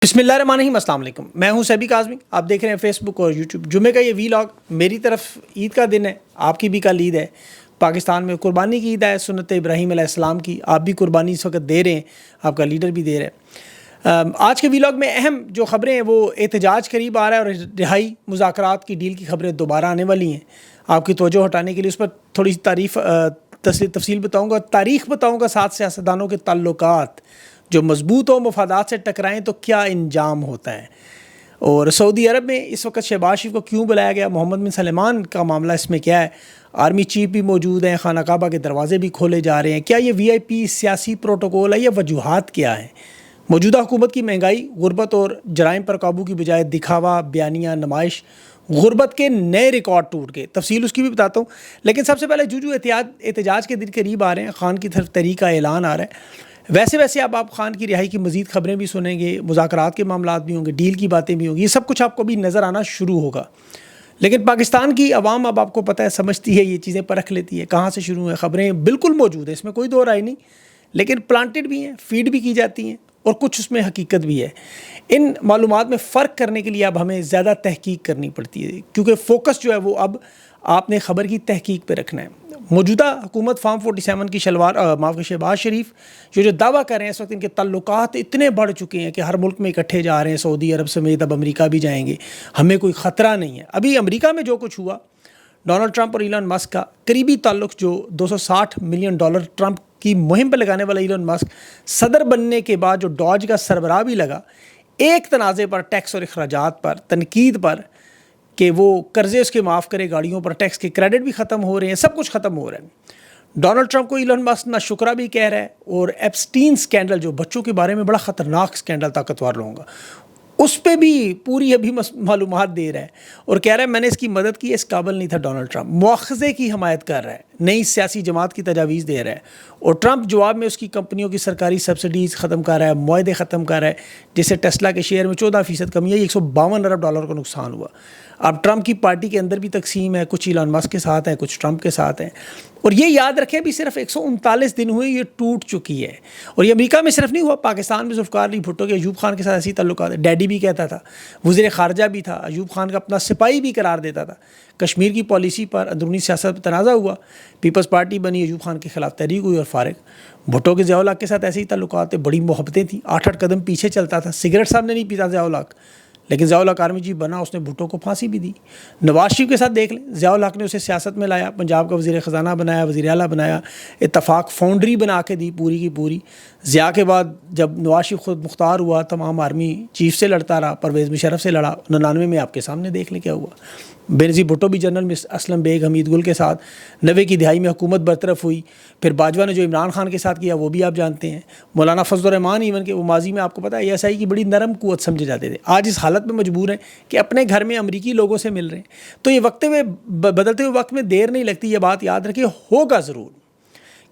بسم اللہ الرحمن الرحیم، السلام علیکم۔ میں ہوں سیبی کاظمی، آپ دیکھ رہے ہیں فیس بک اور یوٹیوب۔ جمعے کا یہ ویلاگ میری طرف عید کا دن ہے، آپ کی بھی کل عید ہے۔ پاکستان میں قربانی کی عید ہے، سنت ابراہیم علیہ السلام کی۔ آپ بھی قربانی اس وقت دے رہے ہیں، آپ کا لیڈر بھی دے رہا ہے۔ آج کے ویلاگ میں اہم جو خبریں ہیں وہ احتجاج قریب آ رہا ہے اور رہائی مذاکرات کی ڈیل کی خبریں دوبارہ آنے والی ہیں۔ آپ کی توجہ ہٹانے کے لیے اس پر تھوڑی سی تفصیل بتاؤں گا، تاریخ بتاؤں گا، ساتھ سیاستدانوں کے تعلقات جو مضبوط ہو، مفادات سے ٹکرائیں تو کیا انجام ہوتا ہے، اور سعودی عرب میں اس وقت شہباز شریف کو کیوں بلایا گیا، محمد بن سلمان کا معاملہ اس میں کیا ہے، آرمی چیف بھی موجود ہیں، خانہ کعبہ کے دروازے بھی کھولے جا رہے ہیں، کیا یہ وی آئی پی سیاسی پروٹوکول ہے یا وجوہات کیا ہیں، موجودہ حکومت کی مہنگائی، غربت اور جرائم پر قابو کی بجائے دکھاوا، بیانیہ، نمائش، غربت کے نئے ریکارڈ ٹوٹ گئے، تفصیل اس کی بھی بتاتا ہوں۔ لیکن سب سے پہلے جو احتجاج کے دن قریب آ رہے ہیں، خان کی طرف تحریک کا اعلان آ رہا ہے۔ ویسے اب آپ خان کی رہائی کی مزید خبریں بھی سنیں گے، مذاکرات کے معاملات بھی ہوں گے، ڈیل کی باتیں بھی ہوں گی، یہ سب کچھ آپ کو بھی نظر آنا شروع ہوگا۔ لیکن پاکستان کی عوام اب آپ کو پتہ ہے، سمجھتی ہے، یہ چیزیں پرکھ لیتی ہے، کہاں سے شروع ہیں، خبریں بالکل موجود ہیں، اس میں کوئی دو رائے نہیں، لیکن پلانٹڈ بھی ہیں، فیڈ بھی کی جاتی ہیں، اور کچھ اس میں حقیقت بھی ہے۔ ان معلومات میں فرق کرنے کے لیے اب ہمیں زیادہ تحقیق کرنی پڑتی ہے، کیونکہ فوکس جو ہے وہ اب آپ نے خبر کی تحقیق پہ رکھنا ہے۔ موجودہ حکومت فارم 47 کی شہباز شریف جو دعویٰ کر رہے ہیں، اس وقت ان کے تعلقات اتنے بڑھ چکے ہیں کہ ہر ملک میں اکٹھے جا رہے ہیں، سعودی عرب سمیت اب امریکہ بھی جائیں گے، ہمیں کوئی خطرہ نہیں ہے۔ ابھی امریکہ میں جو کچھ ہوا، ڈونلڈ ٹرمپ اور ایلن مسک کا قریبی تعلق، جو $260 ملین ٹرمپ کی مہم پہ لگانے والا ایلن مسک صدر بننے کے بعد جو ڈاج کا سربراہ بھی لگا، ایک تنازع پر، ٹیکس اور اخراجات پر، تنقید پر کہ وہ قرضے اس کے معاف کرے، گاڑیوں پر ٹیکس کے کریڈٹ بھی ختم ہو رہے ہیں، سب کچھ ختم ہو رہا ہے۔ ڈونلڈ ٹرمپ کو ایلن مسک نہ شکرہ بھی کہہ رہا ہے، اور ایپسٹین سکینڈل جو بچوں کے بارے میں بڑا خطرناک سکینڈل طاقتور لوگوں کا، اس پہ بھی پوری ابھی معلومات دے رہا ہے، اور کہہ رہا ہے میں نے اس کی مدد کی، اس قابل نہیں تھا ڈونلڈ ٹرمپ۔ مواخذے کی حمایت کر رہا ہے، نئی سیاسی جماعت کی تجاویز دے رہا ہے، اور ٹرمپ جواب میں اس کی کمپنیوں کی سرکاری سبسڈیز ختم کر رہا ہے، معاہدے ختم کر رہا ہے، جیسے ٹیسلا کے شیئر میں 14% کمی ہے، $152 ارب کا نقصان ہوا۔ اب ٹرمپ کی پارٹی کے اندر بھی تقسیم ہے، کچھ ایلن مسک کے ساتھ ہیں، کچھ ٹرمپ کے ساتھ ہیں، اور یہ یاد رکھیں بھی صرف 139 دن ہوئے، یہ ٹوٹ چکی ہے۔ اور یہ امریکہ میں صرف نہیں ہوا، پاکستان میں ذوالفقار علی بھٹو کے ایوب خان کے ساتھ ایسی تعلقات ہے، ڈیڈی بھی کہتا تھا، وزیر خارجہ بھی تھا، ایوب خان کا اپنا سپاہی بھی قرار دیتا تھا۔ کشمیر کی پالیسی پر اندرونی سیاست پر تنازع ہوا، پیپلز پارٹی بنی، ایوب خان کے خلاف تحریک ہوئی اور فارغ۔ بھٹو کے ضیاء الحق کے ساتھ ایسے ہی تعلقات تھے، بڑی محبتیں تھیں، 8 قدم پیچھے چلتا تھا، سگریٹ صاحب نے نہیں پیتا ضیاء الحق، لیکن ضیاء الحق آرمی چیف بنا، اس نے بھٹو کو پھانسی بھی دی۔ نواز شریف کے ساتھ دیکھ لیں، ضیاء الحق نے اسے سیاست میں لایا، پنجاب کا وزیر خزانہ بنایا، وزیر اعلیٰ بنایا، اتفاق فاؤنڈری بنا کے دی پوری کی پوری۔ ضیاء کے بعد جب نواز شریف خود مختار ہوا، تمام آرمی چیف سے لڑتا رہا، پرویز مشرف سے لڑا، 99 میں آپ کے سامنے دیکھ لیں کیا ہوا۔ بینظیر بھٹو بھی جنرل اسلم بیگ، حمید گل کے ساتھ 90 کی دہائی میں حکومت برطرف ہوئی۔ پھر باجوہ نے جو عمران خان کے ساتھ کیا وہ بھی آپ جانتے ہیں۔ مولانا فضل الرحمان ایون کہ وہ ماضی میں آپ کو پتہ ہے ASI کی بڑی نرم قوت سمجھے جاتے تھے، آج اس حالت میں مجبور ہیں کہ اپنے گھر میں امریکی لوگوں سے مل رہے ہیں۔ تو یہ بدلتے ہوئے وقت میں دیر نہیں لگتی، یہ بات یاد رکھیں، ہوگا ضرور،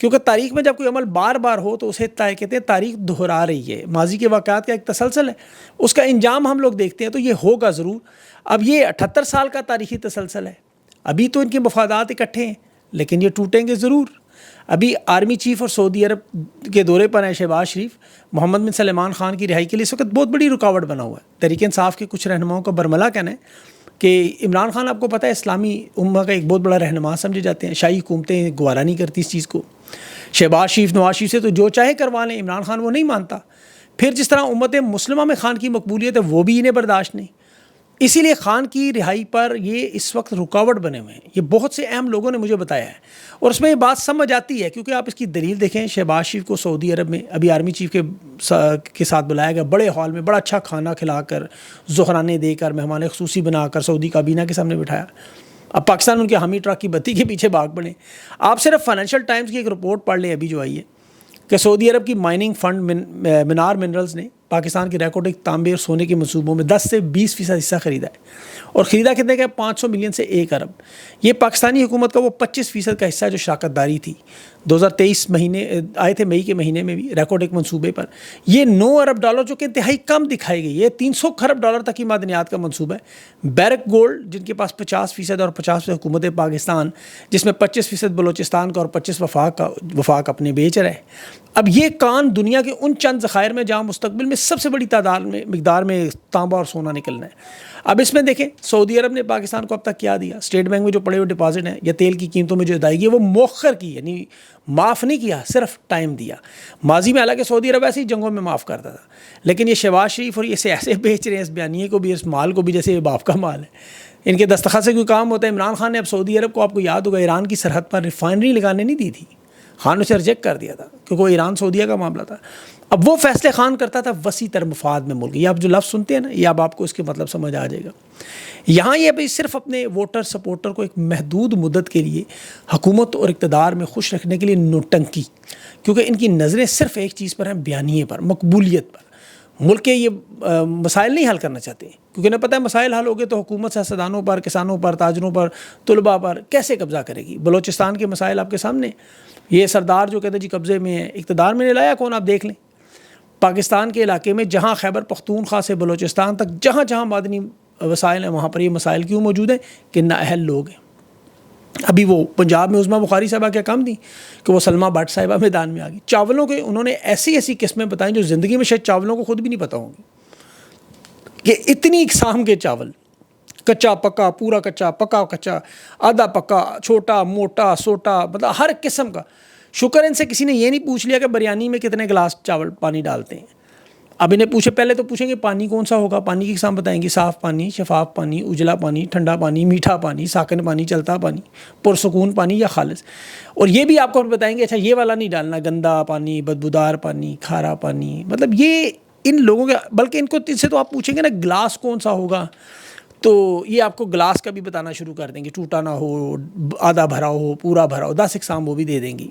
کیونکہ تاریخ میں جب کوئی عمل بار بار ہو تو اسے کہتے ہیں تاریخ دہرا رہی ہے، ماضی کے واقعات کا ایک تسلسل ہے، اس کا انجام ہم لوگ دیکھتے ہیں، تو یہ ہوگا ضرور۔ اب یہ 78 سال کا تاریخی تسلسل ہے، ابھی تو ان کے مفادات اکٹھے ہیں، لیکن یہ ٹوٹیں گے ضرور۔ ابھی آرمی چیف اور سعودی عرب کے دورے پر ہیں شہباز شریف، محمد بن سلمان خان کی رہائی کے لیے اس وقت بہت بڑی رکاوٹ بنا ہوا ہے۔ تحریک انصاف کے کچھ رہنماؤں کا برملا کہنا ہے کہ عمران خان آپ کو پتہ ہے اسلامی امہ کا ایک بہت بڑا رہنما سمجھے جاتے ہیں، شاہی حکومتیں گوارا نہیں کرتی اس چیز کو۔ شہباز شریف نواز شریف سے تو جو چاہے کروا لیں، عمران خان وہ نہیں مانتا۔ پھر جس طرح امت مسلمہ میں خان کی مقبولیت ہے وہ بھی انہیں برداشت نہیں، اسی لیے خان کی رہائی پر یہ اس وقت رکاوٹ بنے ہوئے ہیں۔ یہ بہت سے اہم لوگوں نے مجھے بتایا ہے، اور اس میں یہ بات سمجھ آتی ہے، کیونکہ آپ اس کی دلیل دیکھیں، شہباز شریف کو سعودی عرب میں ابھی آرمی چیف کے ساتھ بلایا گیا، بڑے ہال میں بڑا اچھا کھانا کھلا کر، ظہرانے دے کر، مہمان خصوصی بنا کر سعودی کابینہ کے سامنے بٹھایا۔ اب پاکستان ان کے حامی ٹرک کی بتی کے پیچھے بھاگ پڑے۔ آپ صرف فائنینشیل ٹائمز کی ایک رپورٹ پڑھ لیں ابھی جو آئی ہے کہ سعودی عرب کی مائننگ فنڈ منار منرلز نے پاکستان کے ریکارڈ تانبے اور سونے کے منصوبوں میں 10 سے 20% حصہ خریدا ہے، اور خریدا کتنے کا؟ 500 ملین سے 1 ارب۔ یہ پاکستانی حکومت کا وہ 25% کا حصہ جو شراکت داری تھی۔ 2023 مہینے آئے تھے مئی کے مہینے میں بھی ریکارڈ ایک منصوبے پر. یہ 9 ارب ڈالر جو کہ انتہائی کم دکھائی گئی. یہ 300 خرب ڈالر تک کی معدنیات کا منصوبہ ہے. بیرک گولڈ جن کے پاس 50% اور 50% حکومت پاکستان, جس میں 25% بلوچستان کا اور 25 وفاق اپنے بیچ رہے. اب یہ کان دنیا کے ان چند ذخائر میں جہاں مستقبل میں سب سے بڑی تعداد میں مقدار میں تانبا اور سونا نکلنا ہے. اب اس میں دیکھیں سعودی عرب نے پاکستان کو اب تک کیا دیا. اسٹیٹ بینک میں جو پڑے ہوئے ڈپازٹ ہیں یا تیل کی قیمتوں میں جو ادائیگی ہے وہ مؤخر کی, یعنی معاف نہیں کیا, صرف ٹائم دیا. ماضی میں حالانکہ سعودی عرب ایسے ہی جنگوں میں معاف کرتا تھا, لیکن یہ شہباز شریف اور یہ ایسے بیچ رہے ہیں اس بیانیے کو بھی, اس مال کو بھی, جیسے یہ باپ کا مال ہے. ان کے دستخط سے کوئی کام ہوتا ہے. عمران خان نے اب سعودی عرب کو, آپ کو یاد ہوگا, ایران کی سرحد پر ریفائنری لگانے نہیں دی تھی. خان اسے ریجیکٹ کر دیا تھا کیونکہ وہ ایران سعودیہ کا معاملہ تھا. اب وہ فیصلے خان کرتا تھا وسیع تر مفاد میں ملک. یہ آپ جو لفظ سنتے ہیں نا, یہ اب آپ کو اس کے مطلب سمجھ آ جائے گا. یہاں یہ ابھی صرف اپنے ووٹر سپورٹر کو ایک محدود مدت کے لیے حکومت اور اقتدار میں خوش رکھنے کے لیے نوٹنکی, کیونکہ ان کی نظریں صرف ایک چیز پر ہیں, بیانیے پر, مقبولیت پر. ملک کے یہ مسائل نہیں حل کرنا چاہتے, کیونکہ انہیں پتہ ہے مسائل حل ہو گئے تو حکومت سیاستدانوں پر, کسانوں پر, تاجروں پر, طلباء پر کیسے قبضہ کرے گی. بلوچستان کے مسائل آپ کے سامنے. یہ سردار جو کہتے ہیں جی قبضے میں ہے, اقتدار میں نے لایا کون, آپ دیکھ لیں. پاکستان کے علاقے میں جہاں خیبر پختونخوا سے بلوچستان تک جہاں جہاں معدنی وسائل ہیں وہاں پر یہ مسائل کیوں موجود ہیں کہ نااہل لوگ ہیں. ابھی وہ پنجاب میں عظمیٰ بخاری صاحبہ کیا کام تھی کہ وہ سلمہ بٹ صاحبہ میدان میں آ گئی. چاولوں کے انہوں نے ایسی ایسی قسمیں بتائیں جو زندگی میں شاید چاولوں کو خود بھی نہیں پتہ ہوں گی کہ اتنی اقسام کے چاول, کچا پکا, پورا کچا, پکا کچا, آدھا پکا, چھوٹا موٹا سوٹا, مطلب ہر قسم کا. شکر ان سے کسی نے یہ نہیں پوچھ لیا کہ بریانی میں کتنے گلاس چاول پانی ڈالتے ہیں. اب انہیں پوچھے, پہلے تو پوچھیں گے پانی کون سا ہوگا, پانی کی اقسام بتائیں گے, صاف پانی, شفاف پانی, اجلا پانی, ٹھنڈا پانی, میٹھا پانی, ساکن پانی, چلتا پانی, پرسکون پانی یا خالص. اور یہ بھی آپ کو بتائیں گے اچھا یہ والا نہیں ڈالنا, گندا پانی, بدبودار پانی, کھارا پانی. مطلب یہ ان لوگوں کے, بلکہ ان کو ان سے تو آپ پوچھیں گے نا گلاس کون سا ہوگا, تو یہ آپ کو گلاس کا بھی بتانا شروع کر دیں گے, ٹوٹا نہ ہو, آدھا بھرا ہو, پورا بھرا ہو, 10 اقسام وہ بھی دے دیں گی.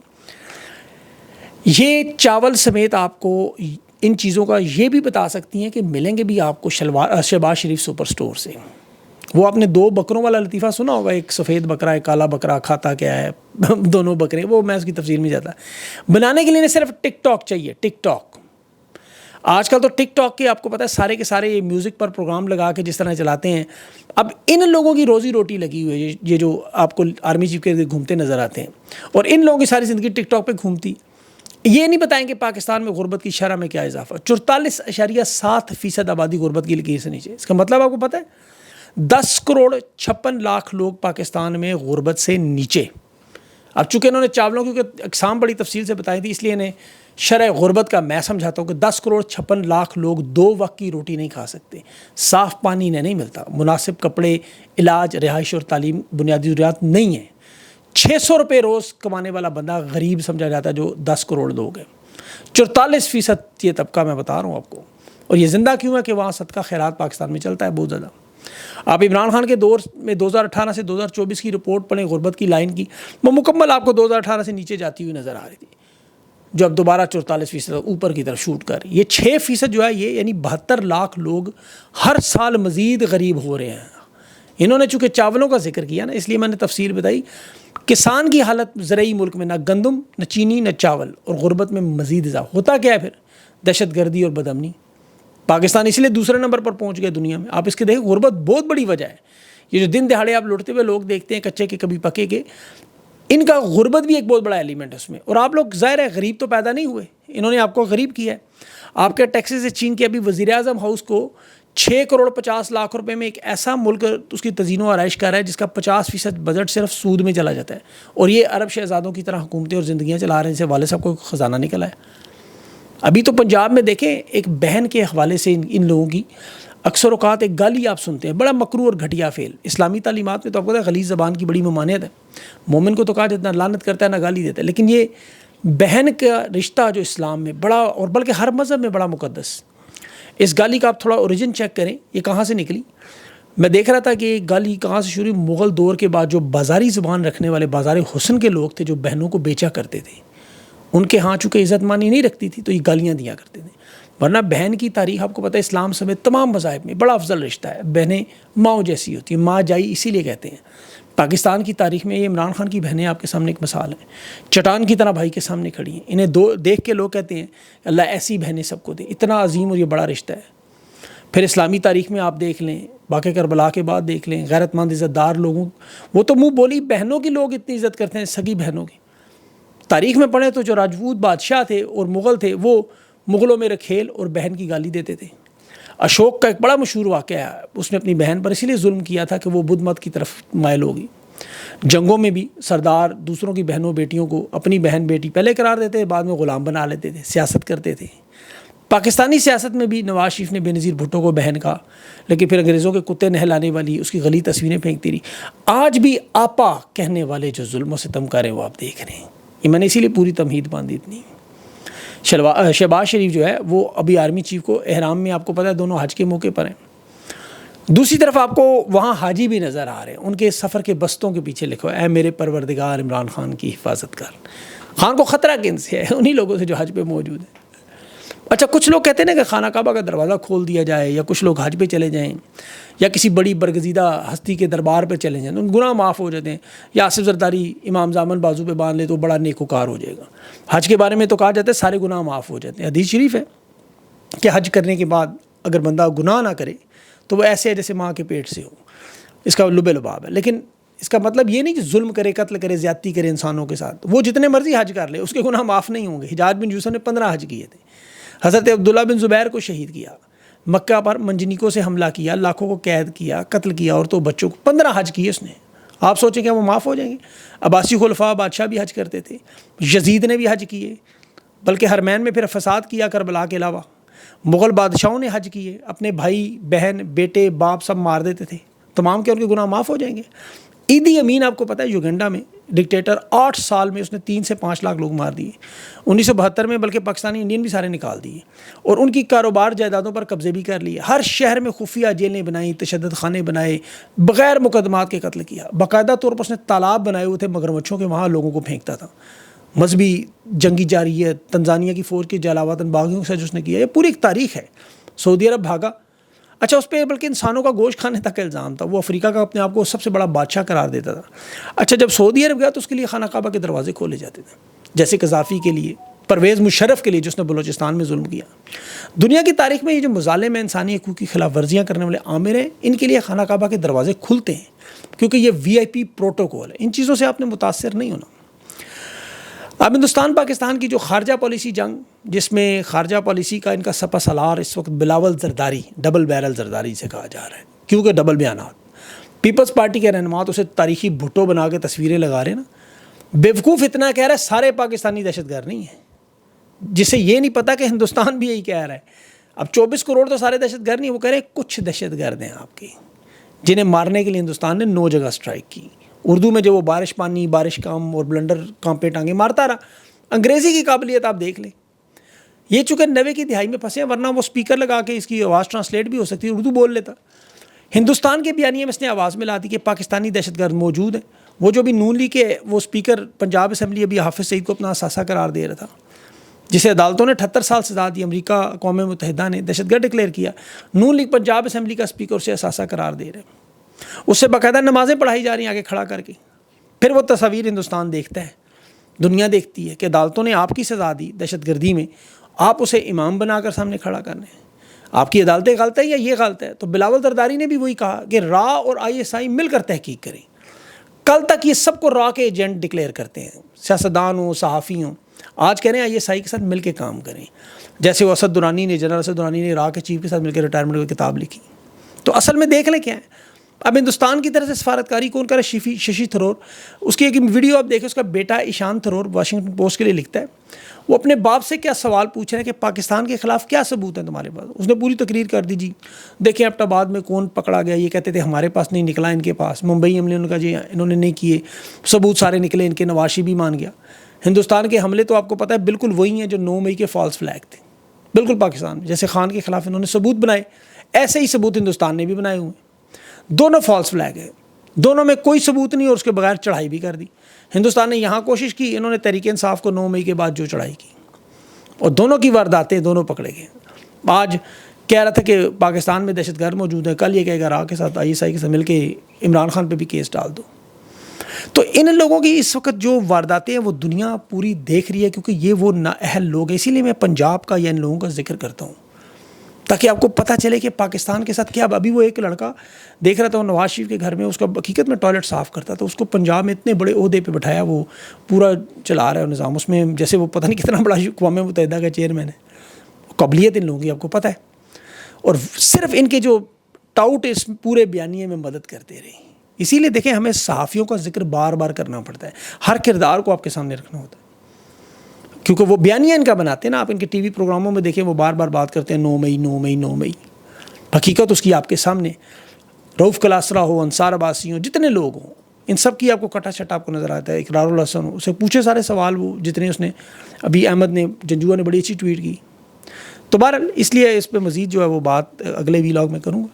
یہ چاول سمیت آپ کو ان چیزوں کا یہ بھی بتا سکتی ہیں کہ ملیں گے بھی آپ کو شہباز شریف سپر سٹور سے. وہ آپ نے 2 بکروں والا لطیفہ سنا ہوگا, ایک سفید بکرا, ایک کالا بکرا, کھاتا کیا ہے, دونوں بکرے, وہ میں اس کی تفصیل میں جاتا. بنانے کے لیے صرف ٹک ٹاک چاہیے, ٹک ٹاک. آج کل تو ٹک ٹاک کے آپ کو پتہ ہے سارے کے سارے یہ میوزک پر پروگرام لگا کے جس طرح چلاتے ہیں. اب ان لوگوں کی روزی روٹی لگی ہوئی ہے, یہ جو آپ کو آرمی چیف کے گھومتے نظر آتے ہیں, اور ان لوگوں کی ساری زندگی ٹک ٹاک پہ گھومتی. یہ نہیں بتائیں کہ پاکستان میں غربت کی شرح میں کیا اضافہ. 44.7% آبادی غربت کی لکیر سے نیچے. اس کا مطلب آپ کو پتہ ہے 10 کروڑ 56 لاکھ لوگ پاکستان میں غربت سے نیچے. اب چونکہ انہوں نے چاولوں کی اقسام بڑی تفصیل سے بتائی تھی, اس لیے انہیں شرح غربت کا میں سمجھاتا ہوں کہ 10 کروڑ 56 لاکھ لوگ 2 وقت کی روٹی نہیں کھا سکتے, صاف پانی انہیں نہیں ملتا, مناسب کپڑے, علاج, رہائش اور تعلیم بنیادی ضروریات نہیں ہیں. 600 روپے روز کمانے والا بندہ غریب سمجھا جاتا ہے جو 10 کروڑ لوگ ہیں. 44% یہ طبقہ میں بتا رہا ہوں آپ کو. اور یہ زندہ کیوں ہے کہ وہاں صدقہ خیرات پاکستان میں چلتا ہے بہت زیادہ. آپ عمران خان کے دور میں 2018 سے 2024 کی رپورٹ پڑھیں غربت کی لائن کی, وہ مکمل آپ کو 2018 سے نیچے جاتی ہوئی نظر آ رہی تھی, جو اب دوبارہ 44% اوپر کی طرف شوٹ کر رہی ہے. 6% جو ہے یہ یعنی 72 لاکھ لوگ ہر سال مزید غریب ہو رہے ہیں. انہوں نے چونکہ چاولوں کا ذکر کیا نا, اس لیے میں نے تفصیل بتائی. کسان کی حالت زرعی ملک میں نہ گندم, نہ چینی, نہ چاول, اور غربت میں مزید اضافہ. ہوتا کیا ہے پھر؟ دہشت گردی اور بدامنی. پاکستان اس لیے دوسرے نمبر پر پہنچ گیا دنیا میں. آپ اس کے دیکھیں غربت بہت بڑی وجہ ہے. یہ جو دن دہاڑے آپ لوٹتے ہوئے لوگ دیکھتے ہیں, کچے کے کبھی پکے کے, ان کا غربت بھی ایک بہت بڑا ایلیمنٹ ہے اس میں. اور آپ لوگ ظاہر ہے غریب تو پیدا نہیں ہوئے, انہوں نے آپ کو غریب کیا ہے. آپ کے ٹیکسز سے چھین کے ابھی وزیر اعظم ہاؤس کو 6 کروڑ 50 لاکھ روپے میں ایک ایسا ملک اس کی تزئین و آرائش کر رہا ہے جس کا 50% بجٹ صرف سود میں چلا جاتا ہے, اور یہ عرب شہزادوں کی طرح حکومتیں اور زندگیاں چلا رہے ہیں, جیسے والد صاحب کو خزانہ نکلا ہے. ابھی تو پنجاب میں دیکھیں ایک بہن کے حوالے سے ان لوگوں کی اکثر اوقات ایک گالی آپ سنتے ہیں, بڑا مکروہ اور گھٹیا فعل. اسلامی تعلیمات میں تو آپ کو پتہ ہے غلیظ زبان کی بڑی ممانعت ہے. مومن کو تو کہا جتنا لعنت کرتا ہے نہ گالی دیتا ہے, لیکن یہ بہن کا رشتہ جو اسلام میں بڑا, اور بلکہ ہر مذہب میں بڑا مقدس. اس گالی کا آپ تھوڑا اوریجن چیک کریں, یہ کہاں سے نکلی. میں دیکھ رہا تھا کہ یہ گالی کہاں سے شروع ہوئی. مغل دور کے بعد جو بازاری زبان رکھنے والے بازار حسن کے لوگ تھے جو بہنوں کو بیچا کرتے تھے, ان کے ہاں چونکہ عزت مانی نہیں رکھتی تھی تو یہ گالیاں دیا کرتے تھے. ورنہ بہن کی تاریخ آپ کو پتہ ہے اسلام سمیت تمام مذاہب میں بڑا افضل رشتہ ہے. بہنیں ماں جیسی ہوتی ہیں, ماں جائی اسی لیے کہتے ہیں. پاکستان کی تاریخ میں یہ عمران خان کی بہنیں آپ کے سامنے ایک مثال ہیں، چٹان کی طرح بھائی کے سامنے کھڑی ہیں. انہیں دیکھ کے لوگ کہتے ہیں اللہ ایسی بہنیں سب کو دے. اتنا عظیم اور یہ بڑا رشتہ ہے. پھر اسلامی تاریخ میں آپ دیکھ لیں، واقعہ کربلا کے بعد دیکھ لیں، غیرت مند عزت دار لوگوں، وہ تو منہ بولی بہنوں کی لوگ اتنی عزت کرتے ہیں، سگی بہنوں کی. تاریخ میں پڑھیں تو جو راجپوت بادشاہ تھے اور مغل تھے وہ مغلوں میں رکھیل اور بہن کی گالی دیتے تھے. اشوک کا ایک بڑا مشہور واقعہ ہے، اس نے اپنی بہن پر اسی لیے ظلم کیا تھا کہ وہ بدھ مت کی طرف مائل ہوگی. جنگوں میں بھی سردار دوسروں کی بہنوں بیٹیوں کو اپنی بہن بیٹی پہلے قرار دیتے تھے، بعد میں غلام بنا لیتے تھے، سیاست کرتے تھے. پاکستانی سیاست میں بھی نواز شریف نے بے نظیر بھٹو کو بہن کہا، لیکن پھر انگریزوں کے کتے نہلانے والی اس کی غلی تصویریں پھینکتی رہی. آج بھی آپا کہنے والے جو ظلم و ستم کر رہے ہیں وہ آپ دیکھ رہے ہیں. یہ میں نے اسی لیے پوری تمہید باندھی اتنی. شہباز شریف جو ہے وہ ابھی آرمی چیف کو احرام میں، آپ کو پتہ ہے دونوں حج کے موقع پر ہیں. دوسری طرف آپ کو وہاں حاجی بھی نظر آ رہے ہیں، ان کے سفر کے بستوں کے پیچھے لکھو اے میرے پروردگار عمران خان کی حفاظت کر. خان کو خطرہ کن سے ہے؟ انہی لوگوں سے جو حج پہ موجود ہیں. اچھا کچھ لوگ کہتے ہیں نا کہ خانہ کعبہ کا دروازہ کھول دیا جائے، یا کچھ لوگ حج پہ چلے جائیں، یا کسی بڑی برگزیدہ ہستی کے دربار پہ چلے جائیں، ان گناہ معاف ہو جاتے ہیں. یا آصف زرداری امام زامن بازو پہ باندھ لے تو بڑا نیکوکار ہو جائے گا. حج کے بارے میں تو کہا جاتا ہے سارے گناہ معاف ہو جاتے ہیں. حدیث شریف ہے کہ حج کرنے کے بعد اگر بندہ گناہ نہ کرے تو وہ ایسے ہے جیسے ماں کے پیٹ سے ہو. اس کا لب لباب ہے. لیکن اس کا مطلب یہ نہیں کہ ظلم کرے، قتل کرے، زیادتی کرے انسانوں کے ساتھ. وہ جتنے مرضی حج کر لے اس کے گناہ معاف نہیں ہوں گے. حجاج بن یوسف نے 15 حج کیے تھے. حضرت عبداللہ بن زبیر کو شہید کیا، مکہ پر منجنیکوں سے حملہ کیا، لاکھوں کو قید کیا، قتل کیا، عورتوں بچوں کو. 15 حج کیے اس نے. آپ سوچیں کہ وہ معاف ہو جائیں گے؟ عباسی خلفاء بادشاہ بھی حج کرتے تھے، یزید نے بھی حج کیے، بلکہ حرمین میں پھر فساد کیا کربلا کے علاوہ. مغل بادشاہوں نے حج کیے، اپنے بھائی بہن بیٹے باپ سب مار دیتے تھے. تمام کے ان کے گناہ معاف ہو جائیں گے. ایدی امین آپ کو پتہ ہے یوگنڈا میں ڈکٹیٹر، 8 سال میں اس نے 3 سے 5 لاکھ لوگ مار دیے. 1972 میں بلکہ پاکستانی انڈین بھی سارے نکال دیے، اور ان کی کاروبار جائیدادوں پر قبضے بھی کر لیے. ہر شہر میں خفیہ جیلیں بنائیں، تشدد خانے بنائے، بغیر مقدمات کے قتل کیا. باقاعدہ طور پر اس نے تالاب بنائے ہوئے تھے مگرمچھوں کے، وہاں لوگوں کو پھینکتا تھا. مذہبی جنگی جارحیت، تنزانیہ کی فوج کے جلاوطن باغیوں کے ساتھ اس نے کیا. یہ پوری ایک تاریخ ہے. سعودی عرب بھاگا. اچھا اس پہ بلکہ انسانوں کا گوشت کھانے تک کا الزام تھا. وہ افریقہ کا اپنے آپ کو سب سے بڑا بادشاہ قرار دیتا تھا. اچھا جب سعودی عرب گیا تو اس کے لیے خانہ کعبہ کے دروازے کھولے جاتے تھے، جیسے قذافی کے لیے، پرویز مشرف کے لیے جس نے بلوچستان میں ظلم کیا. دنیا کی تاریخ میں یہ جو مظالم ہیں، انسانی حقوق کی خلاف ورزیاں کرنے والے عامر ہیں، ان کے لیے خانہ کعبہ کے دروازے کھلتے ہیں، کیونکہ یہ VIP پروٹوکول ہے. ان چیزوں سے آپ نے متاثر نہیں ہونا. اب ہندوستان پاکستان کی جو خارجہ پالیسی جنگ، جس میں خارجہ پالیسی کا ان کا سپہ سالار اس وقت بلاول زرداری، ڈبل بیرل زرداری سے کہا جا رہا ہے، کیونکہ ڈبل بیانات. پیپلز پارٹی کے رہنما تو اسے تاریخی بھٹو بنا کے تصویریں لگا رہے ہیں نا. بیوقوف اتنا کہہ رہا ہے سارے پاکستانی دہشت گرد نہیں ہیں، جسے یہ نہیں پتا کہ ہندوستان بھی یہی کہہ رہا ہے. اب 24 کروڑ تو سارے دہشت گرد نہیں، وہ کہہ رہے ہیں کچھ دہشت گرد ہیں آپ کے، جنہیں مارنے کے لیے ہندوستان نے 9 جگہ اسٹرائک کی. اردو میں جو وہ بارش پانی، بارش کام اور بلنڈر کام پہ ٹانگیں مارتا رہا. انگریزی کی قابلیت آپ دیکھ لیں. یہ چونکہ 90 کی دہائی میں پھنسے ہیں، ورنہ وہ سپیکر لگا کے اس کی آواز ٹرانسلیٹ بھی ہو سکتی ہے، اردو بول لیتا. ہندوستان کے بیانیے میں اس نے آواز میں لا دی کہ پاکستانی دہشت گرد موجود ہیں. وہ جو بھی نون لیگ کے وہ سپیکر پنجاب اسمبلی ابھی حافظ سعید کو اپنا اثاثہ قرار دے رہا تھا، جسے عدالتوں نے 78 سال سزا دی، امریکہ اقوام متحدہ نے دہشت گرد ڈکلیئر کیا. نون لیگ پنجاب اسمبلی کا سپیکر اسے اثاثہ قرار دے رہے ہیں. اس سے باقاعدہ نمازیں پڑھائی جا رہی ہیں آگے کھڑا کر کے. پھر وہ تصاویر ہندوستان دیکھتا ہے، دنیا دیکھتی ہے کہ عدالتوں نے آپ کی سزا دی دہشت گردی میں، آپ اسے امام بنا کر سامنے کھڑا کرنے ہیں. آپ کی عدالتیں غلط ہے یا یہ غلط ہے؟ تو بلاول زرداری نے بھی وہی کہا کہ را اور ISI مل کر تحقیق کریں. کل تک یہ سب کو را کے ایجنٹ ڈکلیئر کرتے ہیں، سیاستدان ہوں، صحافی ہوں. آج کہہ رہے ہیں ISI کے ساتھ مل کے کام کریں. جیسے وہ اسد درانی نے، جنرل اسد درانی نے را کے چیف کے ساتھ مل کے ریٹائرمنٹ کی کتاب لکھی. تو اصل میں دیکھ لیں کیا ہے. اب ہندوستان کی طرف سے سفارتکاری کون کرے؟ ششی تھرور. اس کی ایک ویڈیو آپ دیکھیں، اس کا بیٹا ایشان تھرور واشنگٹن پوسٹ کے لیے لکھتا ہے. وہ اپنے باپ سے کیا سوال پوچھ رہے ہیں کہ پاکستان کے خلاف کیا ثبوت ہیں تمہارے پاس. اس نے پوری تقریر کر دی. جی دیکھیں ایبٹ آباد میں کون پکڑا گیا، یہ کہتے تھے ہمارے پاس نہیں نکلا، ان کے پاس. ممبئی حملے ان کا جی انہوں نے نہیں کیے، ثبوت سارے نکلے ان کے. نواز شریف بھی مان گیا. ہندوستان کے حملے تو آپ کو پتہ ہے بالکل وہی ہیں جو 9 مئی کے فالس فلیگ تھے، بالکل پاکستان میں. جیسے خان کے خلاف انہوں نے ثبوت بنائے، ایسے ہی ثبوت ہندوستان نے بھی بنائے ہوئے ہیں. دونوں فالس فلیگ ہے، دونوں میں کوئی ثبوت نہیں، اور اس کے بغیر چڑھائی بھی کر دی. ہندوستان نے یہاں کوشش کی، انہوں نے تحریک انصاف کو 9 مئی کے بعد جو چڑھائی کی، اور دونوں کی وارداتیں دونوں پکڑے گئے. آج کہہ رہا تھا کہ پاکستان میں دہشت گرد موجود ہے، کل یہ کہے گا را کے ساتھ ISI کے ساتھ مل کے عمران خان پہ بھی کیس ڈال دو. تو ان لوگوں کی اس وقت جو وارداتیں ہیں وہ دنیا پوری دیکھ رہی ہے، کیونکہ یہ وہ نااہل لوگ ہیں. اسی لیے میں پنجاب کا یا ان لوگوں کا ذکر کرتا ہوں تاکہ آپ کو پتہ چلے کہ پاکستان کے ساتھ کیا. ابھی وہ ایک لڑکا دیکھ رہا تھا نواز شریف کے گھر میں، اس کا حقیقت میں ٹوائلٹ صاف کرتا تھا، اس کو پنجاب میں اتنے بڑے عہدے پہ بٹھایا، وہ پورا چلا رہا ہے نظام، اس میں جیسے وہ پتہ نہیں کتنا بڑا اقوام متحدہ کا چیئرمین ہے. قابلیت ان لوگوں کی آپ کو پتہ ہے، اور صرف ان کے جو ٹاؤٹ اس پورے بیانیے میں مدد کرتے رہے. اسی لیے دیکھیں ہمیں صحافیوں کا ذکر بار بار کرنا پڑتا ہے، ہر کردار کو آپ کے سامنے رکھنا ہوتا ہے، کیونکہ وہ بیانیہ ان کا بناتے ہیں نا. آپ ان کے ٹی وی پروگراموں میں دیکھیں وہ بار بار بات کرتے ہیں 9 مئی 9 مئی 9 مئی. حقیقت اس کی آپ کے سامنے. رؤف کلاسرا ہو، انصار عباسی ہوں، جتنے لوگ ہوں، ان سب کی آپ کو کٹا چھٹا آپ کو نظر آتا ہے. اقرار الحسن ہو، اسے پوچھے سارے سوال وہ جتنے اس نے. ابھی احمد نے جنجوعہ نے بڑی اچھی ٹویٹ کی. تو بہرحال اس لیے اس پہ مزید جو ہے وہ بات اگلے ویلاگ میں کروں گا.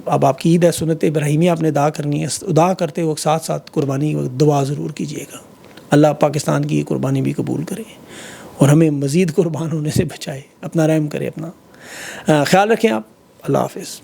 اب آپ کی عید ہے، سنت ابراہیمیہ آپ نے ادا کرنی ہے. ادا کرتے وقت ساتھ ساتھ قربانی وقت دعا ضرور کیجیے گا. اللہ پاکستان کی قربانی بھی قبول کرے اور ہمیں مزید قربان ہونے سے بچائے. اپنا رحم کرے، اپنا خیال رکھیں آپ. اللہ حافظ.